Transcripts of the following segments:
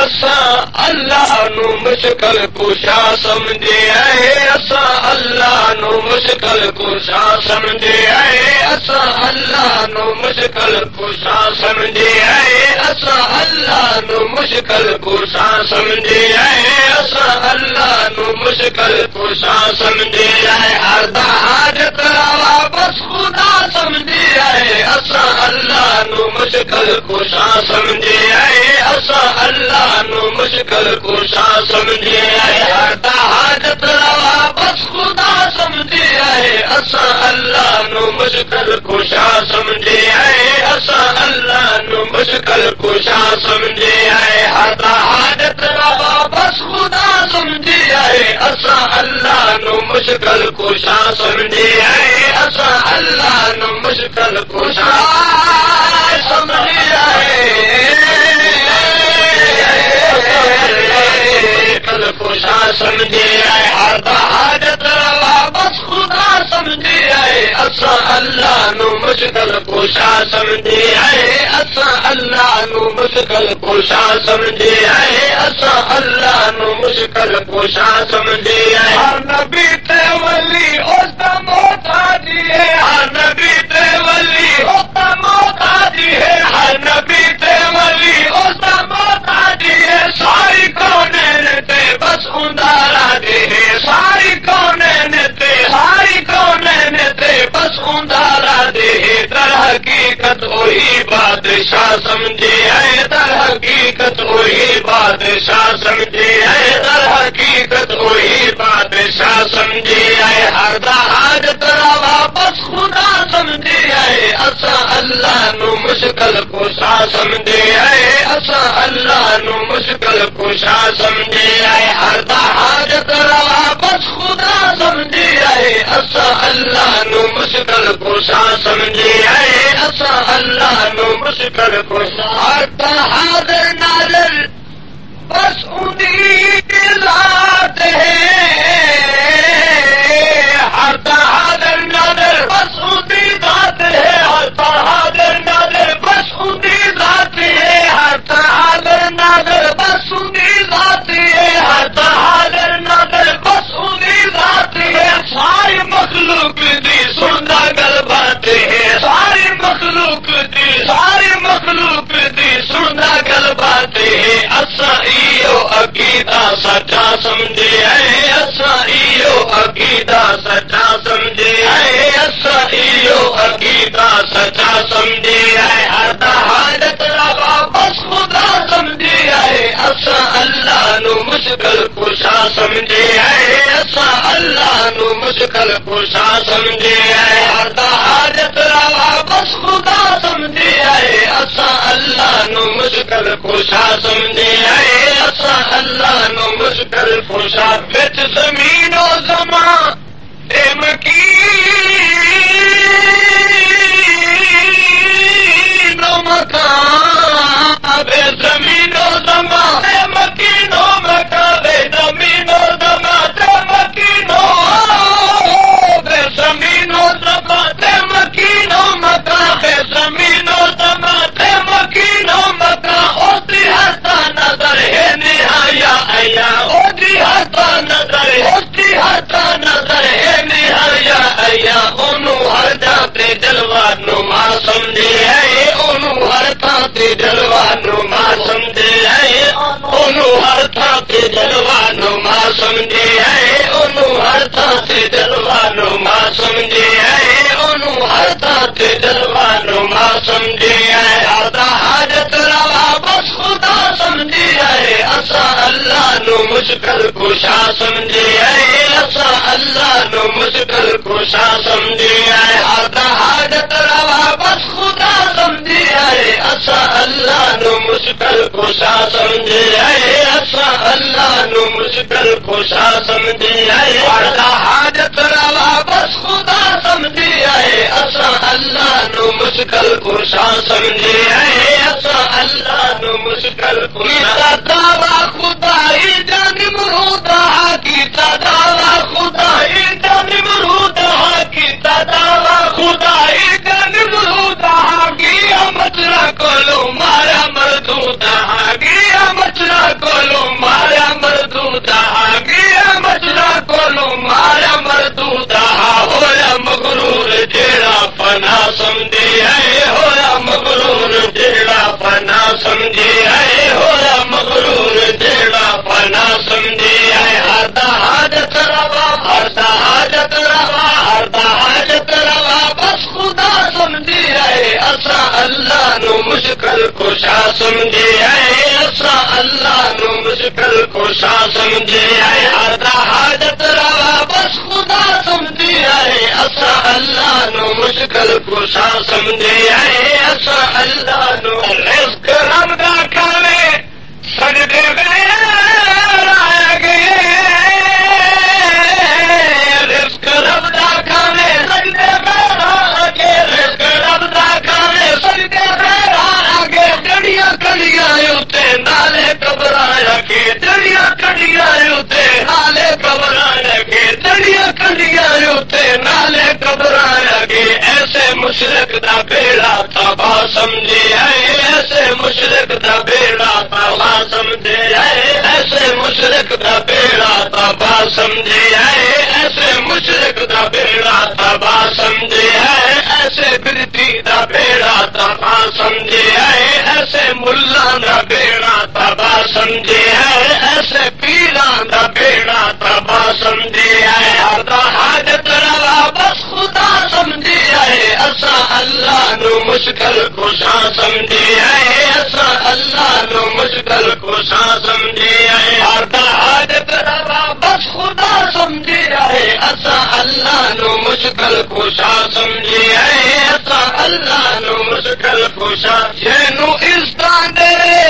असां अल्लाह नू मुश्किल कुशा समझे आहे असां अल्लाह नू मुश्किल कुशा समझे आहे असां अल्लाह नू मुश्किल कुशा समझे आहे असां अल्लाह नू मुश्किल कुशा समझे आहे असां अल्लाह नू मुश्किल कुशा समझे आहे हर हाजत रवा बस खुदा समझे आहे असां अल्लाह नू मुश्किल कुशा समझे आहे असां अल्लाह नू मुश्किल कुशा समझे आहे हर हाजत रवा बस खुदा समझे आहे असां अल्लाह नू मुश्किल कुशा समझे आहे असां अल्लाह नू मुश्किल कुशा समझे आहे हर हाजत रवा बस खुदा समझे आहे असां अल्लाह नू मुश्किल कुशा समझे आहे असां अल्लाह नू मुश्किल कुशा समझे आहे कुशा समझे आहे हर हाजत रवा बस खुदा समझे आहे असां अल्लाह नू मुश्किल कुशा समझे आहे असां अल्लाह नू मुश्किल कुशा समझे आहे असां अल्लाह नू मुश्किल कुशा समझे आहे हर नबी ते वली उस दा मोहताजी है हर नबी ते वली उस दा मोहताजी है हर नबी ते वली उस दा मोहताजी है सारी कौनें ते बस उंदारा दे सारी कौनें ते बस उंदारा दे दर हकीकत वही बादशाह समझे है दर हकीकत वही बादशाह समझे है दर हकीकत वही बादशाह समझे है हर हाजत रवा बस खुदा समझे है असां अल्लाह नू मुश्किल कुशा समझे है असां अल्लाह नू मुश्किल कुशा समझे है हर हाजत रवा बस खुदा समझे है असां अल्लाह नू मुश्किल कुशा समझे है असां अल्लाह नू मुश्किल कुशा हर हाज़िर नाज़िर बस उन्हीं की ज़ात है हर हाज़िर नाज़िर बस उन्हीं ज़ात है हर हाज़िर नाज़िर बस उन्हीं ज़ात है हर हाज़िर नाज़िर बस उन्हीं ज़ात है हर हाज़िर नाज़िर बस उन्हीं ज़ात है सारी मखलूक दी सुनदा गल बात है सारी मखलूक दी सुनदा गल बात है असां इहो अकीदा सच्चा समझे है असां इहो अकीदा सच्चा समझे है असां इहो अकीदा सच्चा समझे है हर हाजत रवा बस खुदा समझे है असां अल्लाह नू मुश्किल कुशा समझे है असां अल्लाह नू मुश्किल कुशा समझे है हर हाजत रवा बस खुदा समझे है असां अल्लाह नू मुश्किल कुशा समझे है असां अल्लाह नू मुश्किल कुशा विच ज़मीन ओ ज़मान ए मकीन ओ मकान बे ज़मीन ओ ज़मान ए मकीन ओ मकान बे ज़मीन ओ ज़मान ते मकीन ओ बे ज़मीन ओ ज़मान ते मकीन ओ मकान बे ज़मीन ओ ज़मान ते मकीन ओ मकान ओदी हता नज़र है निहाया अया ओदी हता नज़र है निहाया अया ओनू हर जाते जलवा नुमा समझे है ओनू हर थाते जलवा नुमा समझे है ओनू हर थाते जलवा नुमा समझे है ओनू हर थाते जलवा नुमा समझे है ओनू हर थाते जलवा नुमा समझे है हर हाजत रवा बस खुदा समझे है असां अल्लाह नू मुश्किल कुशा समझे है असां अल्लाह नू मुश्किल कुशा समझे है हर हाजत रवा बस खुदा समझे है असां अल्लाह नू मुश्किल कुशा समझे है असां अल्लाह नू मुश्किल कुशा समझे है हर हाजत रवा बस खुदा समझे है असां अल्लाह नू मुश्किल कुशा समझे है असां अल्लाह नू मुश्किल कुशा दावा खुदाई जान मरूदा की दावा खुदाई जान मरूदा की दावा खुदाई जान मरूदा की मचरा कोलो मारा मरदूदा की मचरा फना समझे है होया मगरूर जेड़ा फना समझे है होया मगरूर जेड़ा फना समझे है हरदा हाजत रवा हरदा हाजत रवा हरदा हाजत रवा बस खुदा समझे है असा अल्लाह नु मुश्किल कुशा समझे है असा अल्लाह नु मुश्किल कुशा समझे है हरदा हाजत रवा बस खुदा समझे है असा अल्लाह नु मुश्किल कुशा समझे है असा अल्लाह नु रिज़्क़ रमदा खावे सजदे गैर आ गए रिज़्क़ रमदा खावे सजदे गैर आ गए रिज़्क़ रमदा खावे सजदे गैर आ गए जड़ियां कड़ियां उते नाले घबराया के जड़ियां कड़ियां उते नाले घबराया के जड़ियां कड़ियां उते नाले घबराया के ऐसे मुशरिक दा बेड़ा तबाह समझे है ऐसे मुशरिक दा बेड़ा तबाह समझे है ऐसे मुशरिक दा बेड़ा तबाह समझे है ऐसे मुशरिक दा बेड़ा तबाह समझे है ऐसे बिरती दा बेड़ा तबाह समझे है ऐसे मुल्ला दा बेड़ा तबाह समझे है ऐसे पीरा दा बेड़ा तबाह समझे है हरदा हाजत रवा बस खुदा समझे है असा अल्लाह नु मुश्किल कुशा समझे है असा अल्लाह नु मुश्किल कुशा समझे है हरदा हाजत रवा बस खुदा समझे है असा अल्लाह नु मुश्किल कुशा समझे है असा अल्लाह नु मुश्किल कुशा जेनु इज़्ज़त दे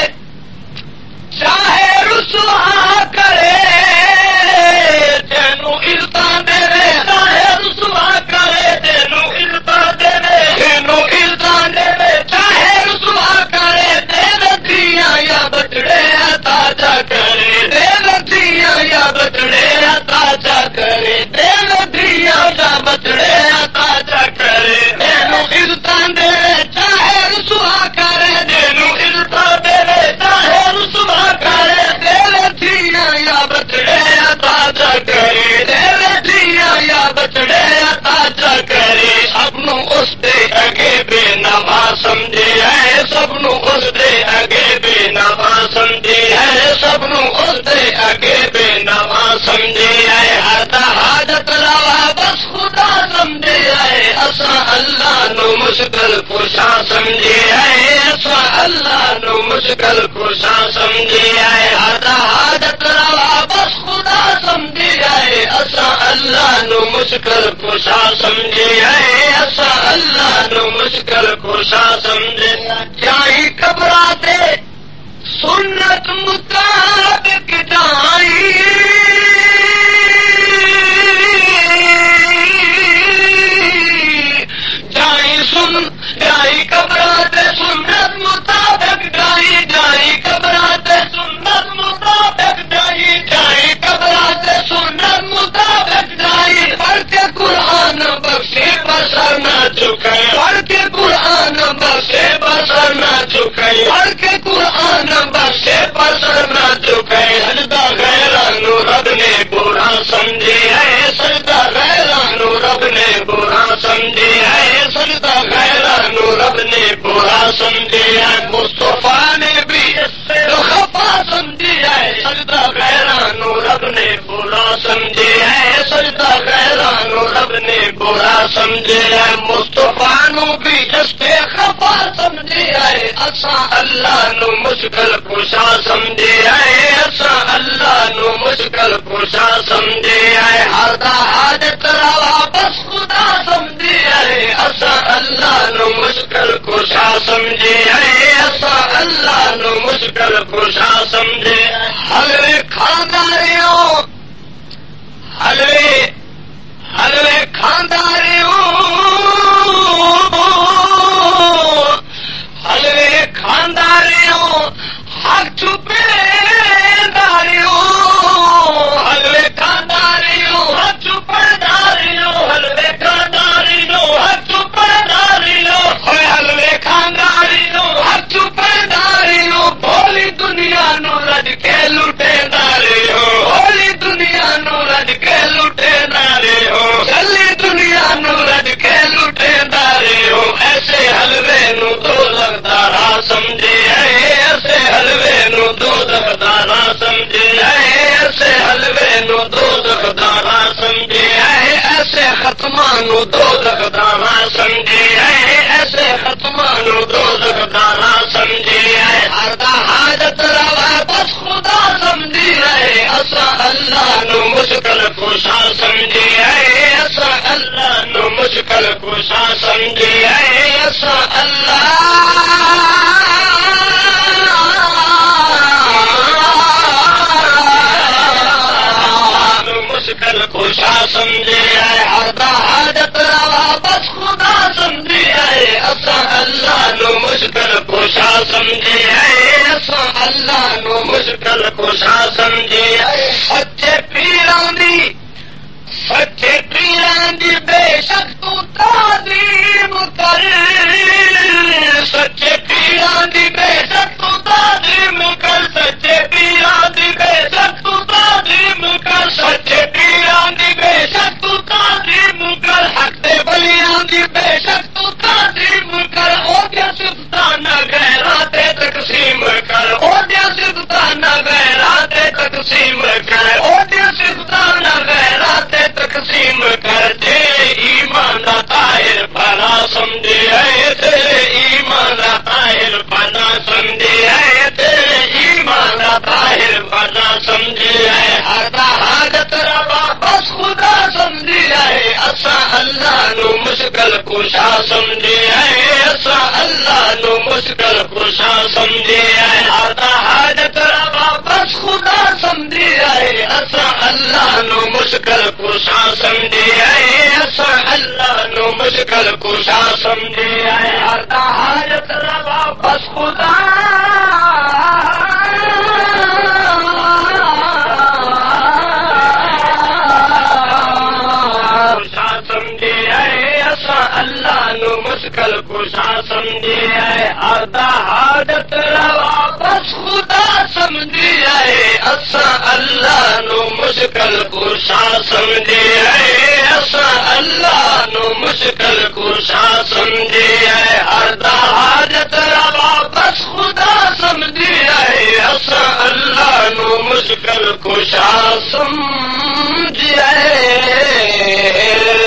चाहे रुसवा करे जेनु इज़्ज़त दे चाहे रुसवा करे जेनु इज़्ज़त दे जेनु इज़्ज़त दे चाहे रुसवा करे दे दिया या बचड़े ताजा करे दे दिया या बचड़े ताजा करे दे दिया या बचड़े ताजा करे जेनु इज़्ज़त दे चाहे रुसवा करे जेनु इज़्ज़त दे चाहे रुसवा करे दे दिया या बचड़े ताजा करे दे दिया या बचड़े ताजा करे सबनू उसदे अगे बेनवा समझे है सबनू उसदे अगे बेनवा समझे है सबनू उसदे अगे बेनवा समझे है हरदा हाजत रवा बस खुदा समझे है असा अल्लाह नु मुश्किल कुशा समझे है असा अल्लाह नु मुश्किल कुशा समझे है हरदा हाजत रवा बस खुदा समझे है असा अल्लाह नु मुश्किल कुशा समझे है असा अल्लाह नु मुश्किल कुशा समझे जाई घबराते सुन्नत मुताबिक जाई जाई घबराते सुन्नत मुताबिक जाई घबराते सुन्नत मुताबिक जाई घबराते सुन्नत मुताबिक जाई पढ़ के कुरान बख्शे बसर न चुके पढ़ के कुरान बख्शे बसर न चुके पढ़ के कुरान बख्शे बसर न चुके सजदा गैरानु रब ने बुरा समझे है सजदा गैरानु रब ने बुरा समझे है सजदा गैरानु रब ने बुरा समझे है मुस्तफा ने भी इससे खफा समझे है सजदा गैरानु रब ने बुरा समझे है सजदा गैरानु रब ने बुरा समझे है मुस्तफा नु भी इससे खफा समझे है असा अल्लाह नु मुश्किल कुशा समझे है असा अल्लाह नु मुश्किल कुशा समझे है हरदा हाजत रवा बस खुदा समझे है असा अल्लाह नु मुश्किल कुशा समझे है असा अल्लाह नु मुश्किल कुशा समझे हलवे खानदारियों हलवे हलवे खानदारियों हलवे खानदारियों हक छुपे दारियों हलवे खानदारियों हक छुपे दारियों हलवे खानदारियों हक छुपे दारियों हलवे खानदारियों हक छुपे दारियों भोली दुनिया नु रज के लुटे दारियों भोली दुनिया नु रज के लुटे दारियों चली दुनिया नु रज के लुटे दारियों खत्मानू दोज़ख दाना समझे है ऐसे खत्मानू दोज़ख दाना समझे है हर दा हाजत रवा बस खुदा समझी रहे असा अल्लाह नु मुश्किल कुशा समझे है असा अल्लाह नु मुश्किल कुशा समझे है असा अल्लाह मुश्किल कुशा समझे है हर दा हाजत रवा बस खुदा समझे है असा अल्लाह नु मुश्किल कुशा समझे है असा अल्लाह नु मुश्किल कुशा समझे है सच्चे पीरां दी बेशक तू ताज़ीम कर सच्चे पीरां दी बेशक तू ताज़ीम कर सच्चे पीरां दी बेशक तू ताज़ीम कर सच्चे पीरां दी बेशक तू ताज़ीम कर हक दे बलियां दी बेशक तू ताज़ीम कर ओदियां सिफतां गैरां ते तकसीम कर ओदियां सिफतां गैरां ते तकसीम कर ओदियां सिफतां गैरां ते तकसीम कर ते ईमान दा ताहिर भला समझे है ते ईमान दा ताहिर भला समझे है ते ईमान दा ताहिर भला समझे है हर दा हाजत रवा बस खुदा समझे है असा अल्लाह नु मुश्किल कुशा समझे है असा अल्लाह नु मुश्किल कुशा समझे है हर दा हाजत रवा बस खुदा समझे है असा अल्लाह नु मुश्किल कुशा समझे है असा अल्लाह नु मुश्किल कुशा समझे है हर दा हाजत रवा बस खुदा समझे है असा अल्लाह नु मुश्किल कुशा समझे है हर दा हाजत रवा बस खुदा समझे है असा अल्लाह नु मुश्किल कुशा समझे है असा अल्लाह नु मुश्किल कुशा समझे है हर दा हाजत रवा बस खुदा समझे है असा अल्लाह नु मुश्किल कुशा समझे है